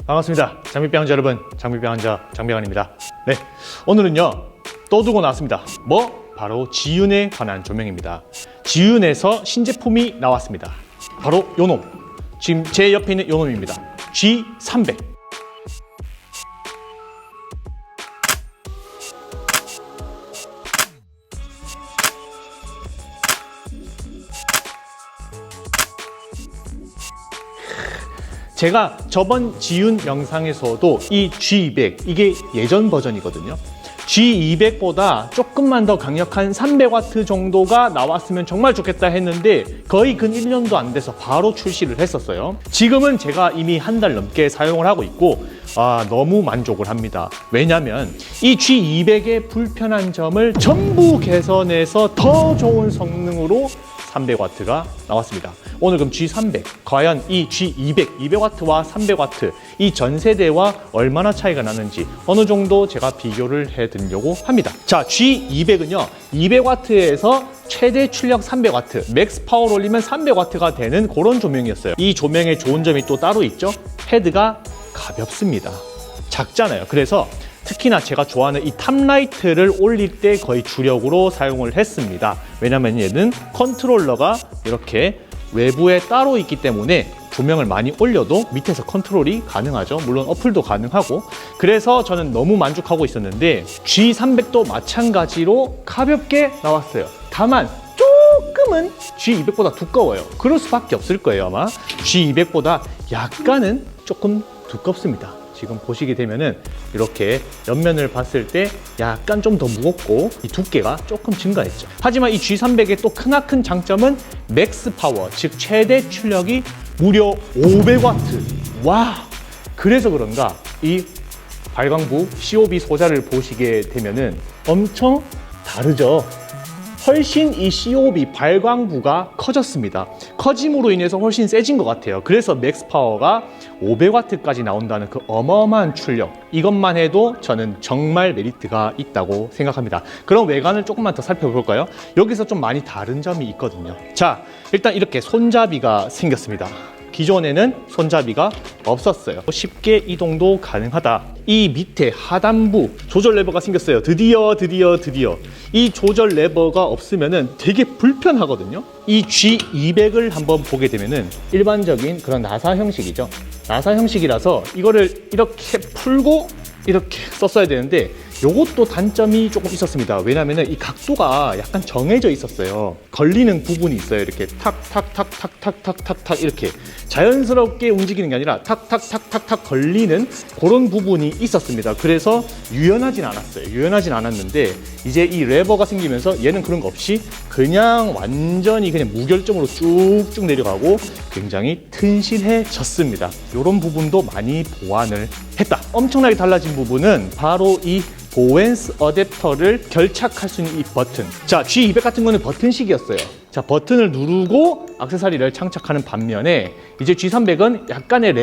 반갑습니다. 장비병 환자 여러분, 장비병 환자 장병환입니다. 네, 오늘은요 또 두고 나왔습니다. 바로 지윤에 관한 조명입니다. 지윤에서 신제품이 나왔습니다. 바로 요놈, 지금 제 옆에 있는 요놈입니다. G300. 제가 저번 지윤 영상에서도 이 G200, 이게 예전 버전이거든요. G200보다 조금만 더 강력한 300W 정도가 나왔으면 정말 좋겠다 했는데 거의 근 1년도 안 돼서 바로 출시를 했었어요. 지금은 제가 이미 한 달 넘게 사용을 하고 있고 너무 만족을 합니다. 왜냐면 이 G200의 불편한 점을 전부 개선해서 더 좋은 성능으로 300W가 나왔습니다. 오늘 그럼 G300, 과연 이 G200, 200W와 300W 이 전 세대와 얼마나 차이가 나는지 어느 정도 제가 비교를 해드리려고 합니다. 자, G200은요 200W에서 최대 출력 300W, 맥스 파워를 올리면 300W가 되는 그런 조명이었어요. 이 조명의 좋은 점이 또 따로 있죠. 헤드가 가볍습니다. 작잖아요. 그래서 특히나 제가 좋아하는 이 탑라이트를 올릴 때 거의 주력으로 사용을 했습니다. 왜냐면 얘는 컨트롤러가 이렇게 외부에 따로 있기 때문에 조명을 많이 올려도 밑에서 컨트롤이 가능하죠. 물론 어플도 가능하고. 그래서 저는 너무 만족하고 있었는데 G300도 마찬가지로 가볍게 나왔어요. 다만 조금은 G200보다 두꺼워요. 그럴 수밖에 없을 거예요. 아마 G200보다 약간은 조금 두껍습니다. 지금 보시게 되면은 이렇게 옆면을 봤을 때 약간 좀 더 무겁고 이 두께가 조금 증가했죠. 하지만 이 G300의 또 크나큰 장점은 맥스 파워, 즉 최대 출력이 무려 500W. 와! 그래서 그런가 이 발광부 COB 소자를 보시게 되면은 엄청 다르죠. 훨씬 이 COB 발광부가 커졌습니다. 커짐으로 인해서 훨씬 세진 것 같아요. 그래서 맥스 파워가 500W까지 나온다는 그 어마어마한 출력, 이것만 해도 저는 정말 메리트가 있다고 생각합니다. 그럼 외관을 조금만 더 살펴볼까요? 여기서 좀 많이 다른 점이 있거든요. 자, 일단 이렇게 손잡이가 생겼습니다. 기존에는 손잡이가 없었어요. 쉽게 이동도 가능하다. 이 밑에 하단부 조절 레버가 생겼어요. 드디어 이 조절 레버가 없으면은 되게 불편하거든요. 이 G200을 한번 보게 되면은 일반적인 그런 나사 형식이죠. 나사 형식이라서 이거를 이렇게 풀고 이렇게 썼어야 되는데 요것도 단점이 조금 있었습니다. 왜냐면은 이 각도가 약간 정해져 있었어요. 걸리는 부분이 있어요. 이렇게 탁탁탁탁탁탁탁탁 이렇게 자연스럽게 움직이는 게 아니라 탁탁탁탁탁 걸리는 그런 부분이 있었습니다. 그래서 유연하진 않았어요. 유연하진 않았는데 이제 이 레버가 생기면서 얘는 그런 거 없이 그냥 완전히 그냥 무결점으로 쭉쭉 내려가고 굉장히 튼실해졌습니다. 이런 부분도 많이 보완을 했다. 엄청나게 달라진 부분은 바로 이 보웬스 어댑터를 결착할 수 있는 이 버튼. 자, G200 같은 거는 버튼식이었어요. 자, 버튼을 누르고 액세서리를 장착하는 반면에 이제 G300은 약간의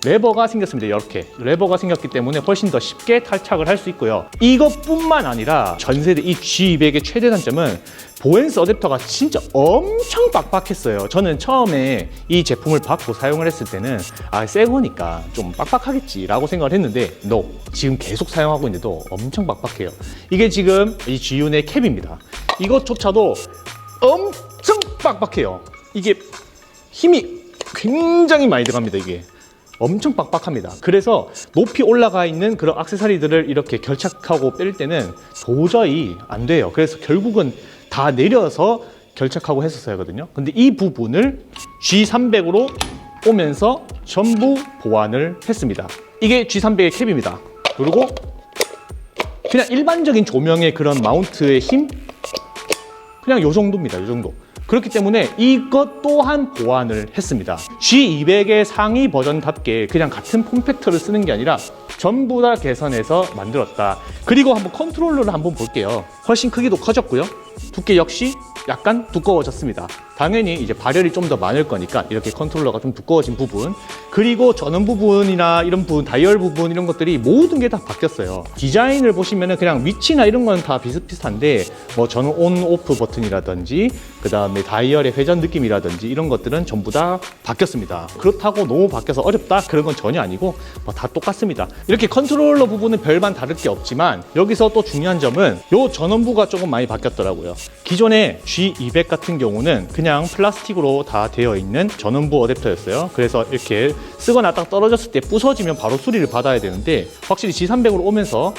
레버가 생겼습니다. 이렇게 레버가 생겼기 때문에 훨씬 더 쉽게 탈착을 할 수 있고요. 이것뿐만 아니라 전 세대 이 G200의 최대 단점은 보웬스 어댑터가 진짜 엄청 빡빡했어요. 저는 처음에 이 제품을 받고 사용을 했을 때는 새 거니까 좀 빡빡하겠지라고 생각을 했는데 지금 계속 사용하고 있는데도 엄청 빡빡해요. 이게 지금 이 지윤의 캡입니다. 이것조차도 엄청 빡빡해요. 이게 힘이 굉장히 많이 들어갑니다. 이게 엄청 빡빡합니다. 그래서 높이 올라가 있는 그런 액세서리들을 이렇게 결착하고 뺄 때는 도저히 안 돼요. 그래서 결국은 다 내려서 결착하고 했었어야 하거든요. 근데 이 부분을 G300으로 오면서 전부 보완을 했습니다. 이게 G300의 캡입니다. 그리고 그냥 일반적인 조명의 그런 마운트의 힘 그냥 요 정도입니다. 요 정도. 그렇기 때문에 이것 또한 보완을 했습니다. G200의 상위 버전답게 그냥 같은 폼팩터를 쓰는 게 아니라 전부 다 개선해서 만들었다. 그리고 한번 컨트롤러를 한번 볼게요. 훨씬 크기도 커졌고요. 두께 역시 약간 두꺼워졌습니다. 당연히 이제 발열이 좀 더 많을 거니까 이렇게 컨트롤러가 좀 두꺼워진 부분, 그리고 전원 부분이나 이런 부분, 다이얼 부분 이런 것들이 모든 게 다 바뀌었어요. 디자인을 보시면은 그냥 위치나 이런 건 다 비슷비슷한데 뭐 전원 온 오프 버튼이라든지 그 다음에 다이얼의 회전 느낌이라든지 이런 것들은 전부 다 바뀌었습니다. 그렇다고 너무 바뀌어서 어렵다 그런 건 전혀 아니고 뭐 다 똑같습니다. 이렇게 컨트롤러 부분은 별반 다를 게 없지만 여기서 또 중요한 점은 요 전원부가 조금 많이 바뀌었더라고요. 기존에 G200 같은 경우는 그냥 플라스틱으로 다 되어 있는 전원부 어댑터였어요. 그래서 이렇게 쓰거나 딱 떨어졌을 때 부서지면 바로 수리를 받아야 되는데 확실히 G300으로 오면서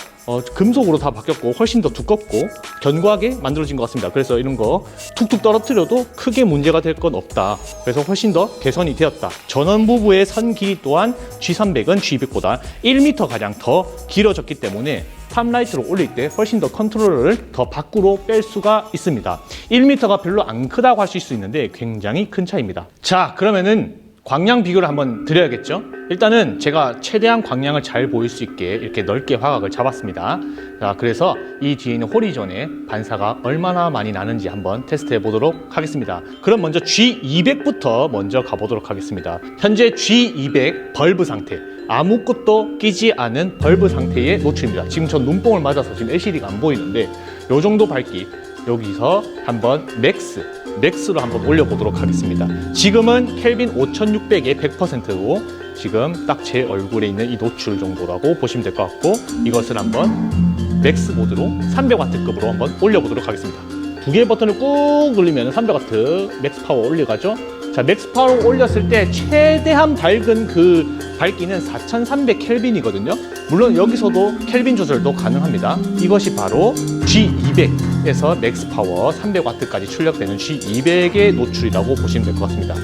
금속으로 다 바뀌었고 훨씬 더 두껍고 견고하게 만들어진 것 같습니다. 그래서 이런 거 툭툭 떨어뜨려도 크게 문제가 될 건 없다. 그래서 훨씬 더 개선이 되었다. 전원 부부의 선 길이 또한 G300은 G200보다 1m가량 더 길어졌기 때문에 탑라이트로 올릴 때 훨씬 더 컨트롤러를 더 밖으로 뺄 수가 있습니다. 1m가 별로 안 크다고 하실 수 있는데 굉장히 큰 차이입니다. 자, 그러면은 광량 비교를 한번 드려야겠죠. 일단은 제가 최대한 광량을 잘 보일 수 있게 이렇게 넓게 화각을 잡았습니다. 자, 그래서 이 뒤에 있는 호리존에 반사가 얼마나 많이 나는지 한번 테스트 해 보도록 하겠습니다. 그럼 먼저 G200부터 먼저 가보도록 하겠습니다. 현재 G200 벌브 상태, 아무것도 끼지 않은 벌브 상태의 노출입니다. 지금 전 눈뽕을 맞아서 지금 LCD가 안 보이는데 요 정도 밝기, 여기서 한번 맥스로 한번 올려보도록 하겠습니다. 지금은 켈빈 5600의 100%로 지금 딱 제 얼굴에 있는 이 노출 정도라고 보시면 될 것 같고, 이것을 한번 맥스 모드로 300W급으로 한번 올려보도록 하겠습니다. 두 개의 버튼을 꾹 누르면 300W 맥스 파워 올려가죠. 자, 맥스 파워 올렸을 때 최대한 밝은 그 밝기는 4300켈빈이거든요. 물론 여기서도 켈빈 조절도 가능합니다. 이것이 바로 G200에서 맥스 파워 300W까지 출력되는 G200의 노출이라고 보시면 될 것 같습니다.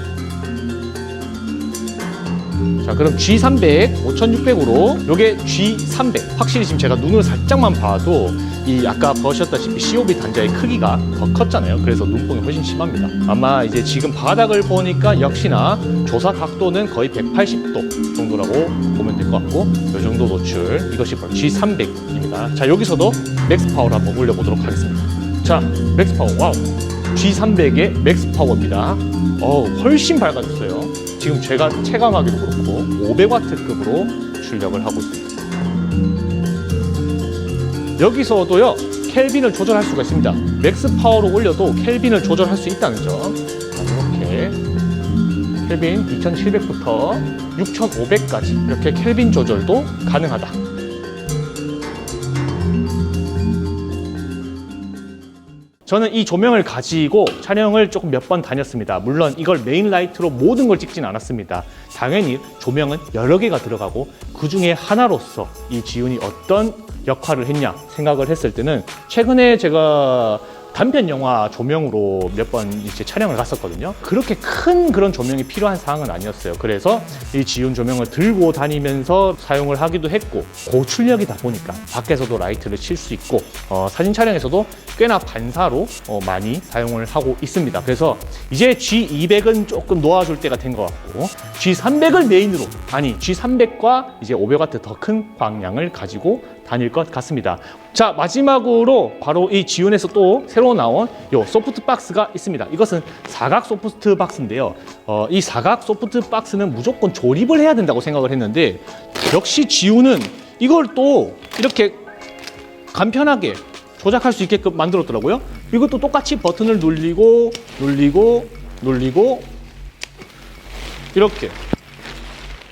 자, 그럼 G300, 5600으로 요게 G300. 확실히 지금 제가 눈을 살짝만 봐도 이 아까 보셨다시피 COB 단자의 크기가 더 컸잖아요. 그래서 눈뽕이 훨씬 심합니다. 아마 이제 지금 바닥을 보니까 역시나 조사 각도는 거의 180도 정도라고 보면 될 것 같고, 요 정도 노출, 이것이 바로 G300입니다. 자, 여기서도 맥스 파워를 한번 올려보도록 하겠습니다. 자, 맥스 파워, 와우. G300의 맥스 파워입니다. 훨씬 밝아졌어요. 지금 제가 체감하기도 그렇고 500W급으로 출력을 하고 있습니다. 여기서도요, 켈빈을 조절할 수가 있습니다. 맥스 파워로 올려도 켈빈을 조절할 수 있다는 점. 이렇게 켈빈 2700부터 6500까지 이렇게 켈빈 조절도 가능하다. 저는 이 조명을 가지고 촬영을 조금 몇 번 다녔습니다. 물론 이걸 메인 라이트로 모든 걸 찍진 않았습니다. 당연히 조명은 여러 개가 들어가고 그 중에 하나로서 이 지훈이 어떤 역할을 했냐 생각을 했을 때는, 최근에 제가 단편 영화 조명으로 몇 번 이제 촬영을 갔었거든요. 그렇게 큰 그런 조명이 필요한 사항은 아니었어요. 그래서 이 지훈 조명을 들고 다니면서 사용을 하기도 했고, 고출력이다 보니까 밖에서도 라이트를 칠 수 있고, 사진 촬영에서도 꽤나 반사로 많이 사용을 하고 있습니다. 그래서 이제 G200은 조금 놓아줄 때가 된 것 같고, G300을 메인으로, 아니 G300과 이제 500W 더 큰 광량을 가지고 다닐 것 같습니다. 자, 마지막으로 바로 이 지훈에서 또 새로 나온 요 소프트 박스가 있습니다. 이것은 사각 소프트 박스인데요. 이 사각 소프트 박스는 무조건 조립을 해야 된다고 생각을 했는데, 역시 지훈은 이걸 또 이렇게 간편하게 조작할 수 있게끔 만들었더라고요. 이것도 똑같이 버튼을 눌리고 이렇게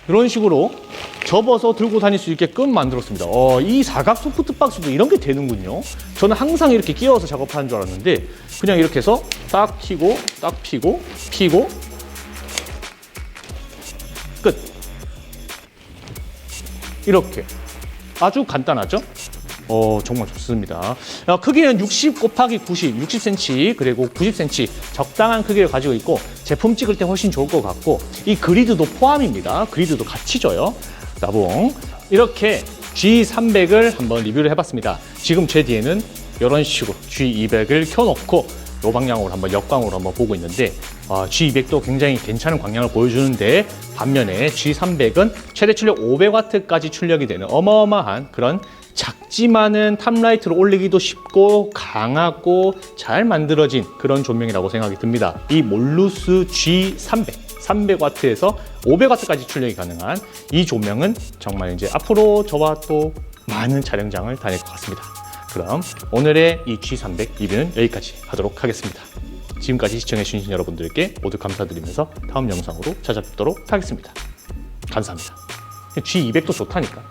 이런 식으로 접어서 들고 다닐 수 있게끔 만들었습니다. 이 사각 소프트 박스도 이런 게 되는군요. 저는 항상 이렇게 끼워서 작업하는 줄 알았는데, 그냥 이렇게 해서 딱 켜고 딱 피고 끝. 이렇게 아주 간단하죠? 정말 좋습니다. 크기는 60 곱하기 90, 60cm 그리고 90cm 적당한 크기를 가지고 있고, 제품 찍을 때 훨씬 좋을 것 같고, 이 그리드도 포함입니다. 그리드도 같이 줘요. 나봉. 이렇게 G300을 한번 리뷰를 해봤습니다. 지금 제 뒤에는 이런 식으로 G200을 켜놓고 이 방향으로 한번 역광으로 한번 보고 있는데, G200도 굉장히 괜찮은 광량을 보여주는데, 반면에 G300은 최대 출력 500W까지 출력이 되는 어마어마한 그런 작지만은 탑라이트로 올리기도 쉽고 강하고 잘 만들어진 그런 조명이라고 생각이 듭니다. 이 몰루스 G300, 300W에서 500W까지 출력이 가능한 이 조명은 정말 이제 앞으로 저와 또 많은 촬영장을 다닐 것 같습니다. 그럼 오늘의 이 G300 리뷰는 여기까지 하도록 하겠습니다. 지금까지 시청해주신 여러분들께 모두 감사드리면서 다음 영상으로 찾아뵙도록 하겠습니다. 감사합니다. G200도 좋다니까.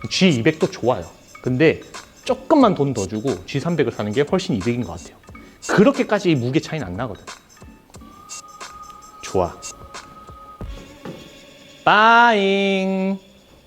G200도 좋아요. 근데 조금만 돈 더 주고 G300을 사는 게 훨씬 이득인 것 같아요. 그렇게까지 무게 차이는 안 나거든. 좋아. 빠잉.